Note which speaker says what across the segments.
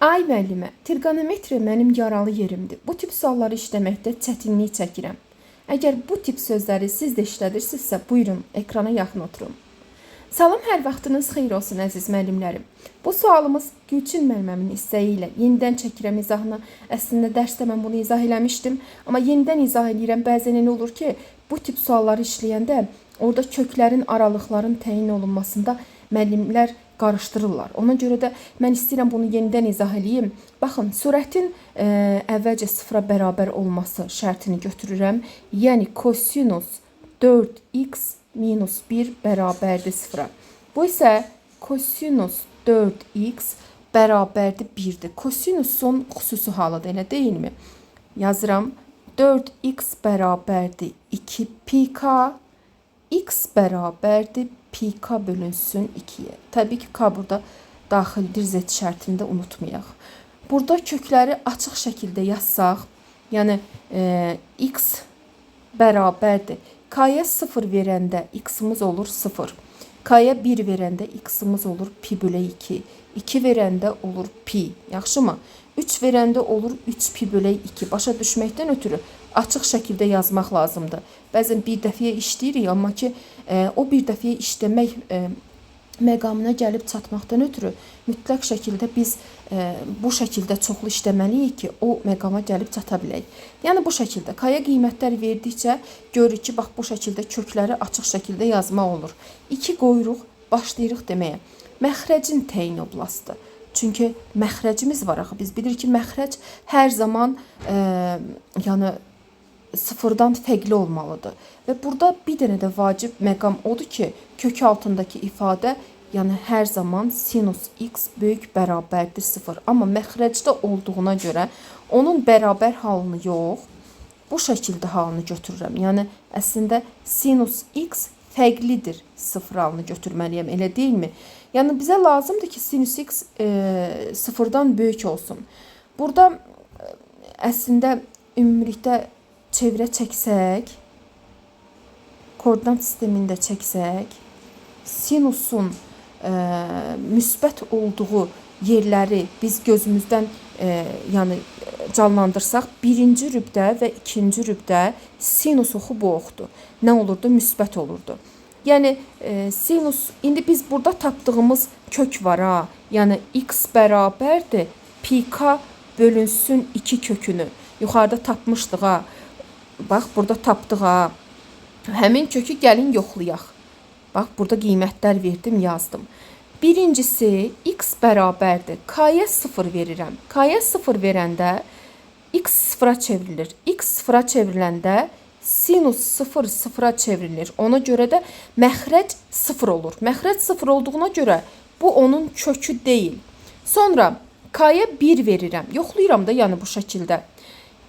Speaker 1: Ay müəllimə, trigonometriya mənim yaralı yerimdir. Bu tip sualları işləməkdə çətinlik çəkirəm. Əgər bu tip sözləri siz də işlədirsinizsə, buyurun, ekrana yaxın oturun. Salam, hər vaxtınız xeyir olsun əziz müəllimlərim. Bu sualımız Gülçin müəlliməmin istəyi ilə yenidən çəkirəm izahına. Əslində dərsdə mən bunu izah eləmişdim, amma yenidən izah edirəm. Bəzən elə olur ki, bu tip sualları işləyəndə orada köklərin, aralıqların təyin olunmasında müəllimlər qarışdırırlar. Ona görə də mən istəyirəm bunu yenidən izah edeyim. Baxın, sürətin əvvəlcə sıfıra bərabər olması şərtini götürürəm. Yəni kosinus 4x minus 1 bərabərdir sıfıra. Bu isə kosinus 4x bərabərdir 1-dir. Kosinusun xüsusi halıdır, elə deyilmi? Yazıram. 4x bərabərdir 2 pk. X bərabərdir pk bölünsün 2-yə. Təbii ki, k burada daxildir, z şərtində unutmayaq. Burada kökləri açıq şəkildə yazsaq, yəni x bərabərdir. K-yə 0 verəndə x-imiz olur 0. K-yə 1 verəndə x-imiz olur pi bölə 2. 2 verəndə olur pi. Yaxşımı? 3 verəndə olur 3 pi bölə 2. Başa düşməkdən ötürü açıq şəkildə yazmaq lazımdır. Bəzən bir dəfəyə işləyirik, amma ki, o bir dəfəyə işləmək məqamına gəlib çatmaqdan ötürü mütləq şəkildə biz bu şəkildə çoxlu işləməliyik ki, o məqama gəlib çata bilək. Yəni bu şəkildə k-yə qiymətlər verdikcə görürük ki, bax bu şəkildə kökləri açıq şəkildə yazmaq olur. 2 qoyuruq, başlayırıq deməyə. Məxrəcin təyin oblastıdır. Çünki məxrəcimiz var axı. Biz bilirik ki, məxrəc hər zaman yəni sıfırdan fərqli olmalıdır. Və burada bir dənə də vacib məqam odur ki, kök altındakı ifadə, yəni hər zaman sinus x böyük bərabərdir 0. Amma məxrəcdə olduğuna görə onun bərabər halını yox, bu şəkildə halını götürürəm. Yəni əslində sinus x fərqlidir 0 halını götürməliyəm, elə deyilmi? Yəni bizə lazımdır ki, sinus x 0-dan böyük olsun. Burada əslində ümumilikdə çevrə çəksək, koordinat sistemində çəksək, sinusun müsbət olduğu yerləri biz gözümüzdən yəni canlandırsaq, birinci rübdə və ikinci rübdə sinus oxu bu oxdur. Nə olurdu? Müsbət olurdu. Yəni sinus, indi biz burada tapdığımız kök var ha. Yəni x bərabərdir pk bölünsün 2 kökünü. Yuxarıda tapmışdıq ha. Bax, burada tapdıq ha. Həmin kökü gəlin yoxlayaq. Bax, burada qiymətlər verdim, yazdım. Birincisi, x bərabərdir. K-yə 0 verirəm. K-yə 0 verəndə x sıfıra çevrilir. X sıfıra çevriləndə sinus 0 sıfıra çevrilir. Ona görə də məxrəc 0 olur. Məxrəc 0 olduğuna görə bu onun kökü deyil. Sonra k-yə 1 verirəm. Yoxlayıram da yəni bu şəkildə.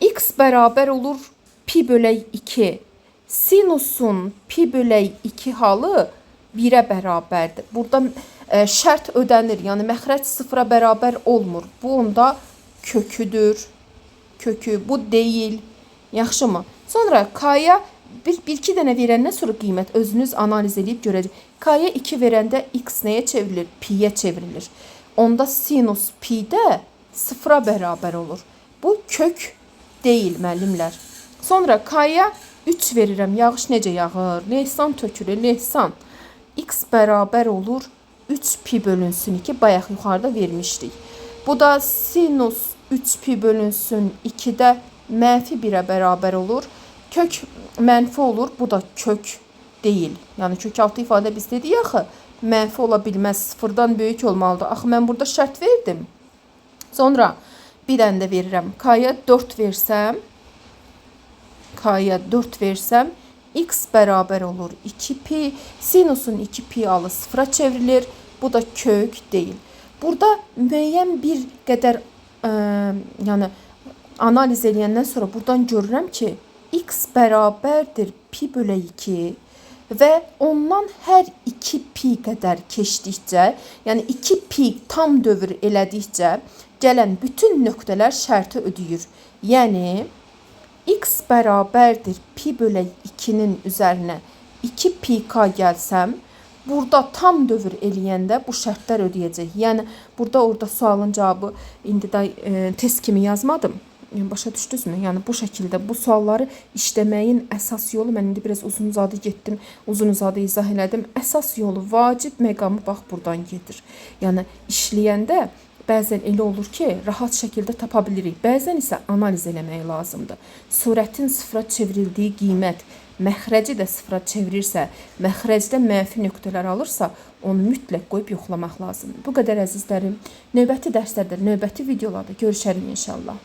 Speaker 1: X bərabər olur pi bölək 2. Sinusun pi bölək 2 halı 1-ə bərabərdir. Burada şərt ödənir. Yəni məxrəc 0-a bərabər olmur. Bu onda köküdür. Kökü bu deyil. Yaxşımı? Sonra k-yə bir-iki dənə verəndən sonra qiymət özünüz analiz edib görəcək. K-yə 2 verəndə x nəyə çevrilir? Pi-yə çevrilir. Onda sinus pi-də 0-a bərabər olur. Bu kök deyil müəllimlər. Sonra k-yə 3 verirəm. Yağış necə yağır? Lehsan tökülür. Lehsan. X bərabər olur 3 pi bölünsün 2. Bayaq yuxarıda vermişdik. Bu da sinus 3 pi bölünsün 2-də mənfi 1-ə bərabər olur. Kök mənfi olur. Bu da kök deyil. Yəni kök altı ifadə biz dedik axı, mənfi ola bilməz. 0-dan böyük olmalıdır. Axı mən burada şərt verdim. Sonra bir dənə də verirəm. K-yə 4 versəm, k-yə 4 versəm, x bərabər olur 2 pi. Sinusun 2 pi alı 0-a çevrilir. Bu da kök deyil. Burada müəyyən bir qədər yəni analiz edəndən sonra buradan görürəm ki, x bərabərdir pi bölə 2 və ondan hər 2 pi qədər keçdikcə, yəni 2 pi tam dövr elədikcə gələn bütün nöqtələr şərti ödəyir. Yəni x bərabərdir pi bölə 2-nin üzərinə 2 pi k gəlsəm, burada tam dövr eləyəndə bu şərtlər ödəyəcək. Yəni burada orada sualın cavabı indi də test kimi yazmadım. Yəni başa düşdünüzmü? Yəni bu şəkildə bu sualları işləməyin əsas yolu, mən indi biraz uzun-uzadı getdim, uzun-uzadı izah elədim. Əsas yolu vacib məqamı bax burdan gedir. Yəni işləyəndə bəzən elə olur ki, rahat şəkildə tapa bilirik. Bəzən isə analiz eləmək lazımdır. Surətin sıfıra çevrildiyi qiymət məxrəci də sıfıra çevirirsə, məxrəcdə mənfi nöqtələr alırsa, onu mütləq qoyub yoxlamaq lazımdır. Bu qədər əzizlərim. Növbəti dərslərdə, növbəti videolarda görüşərik inşallah.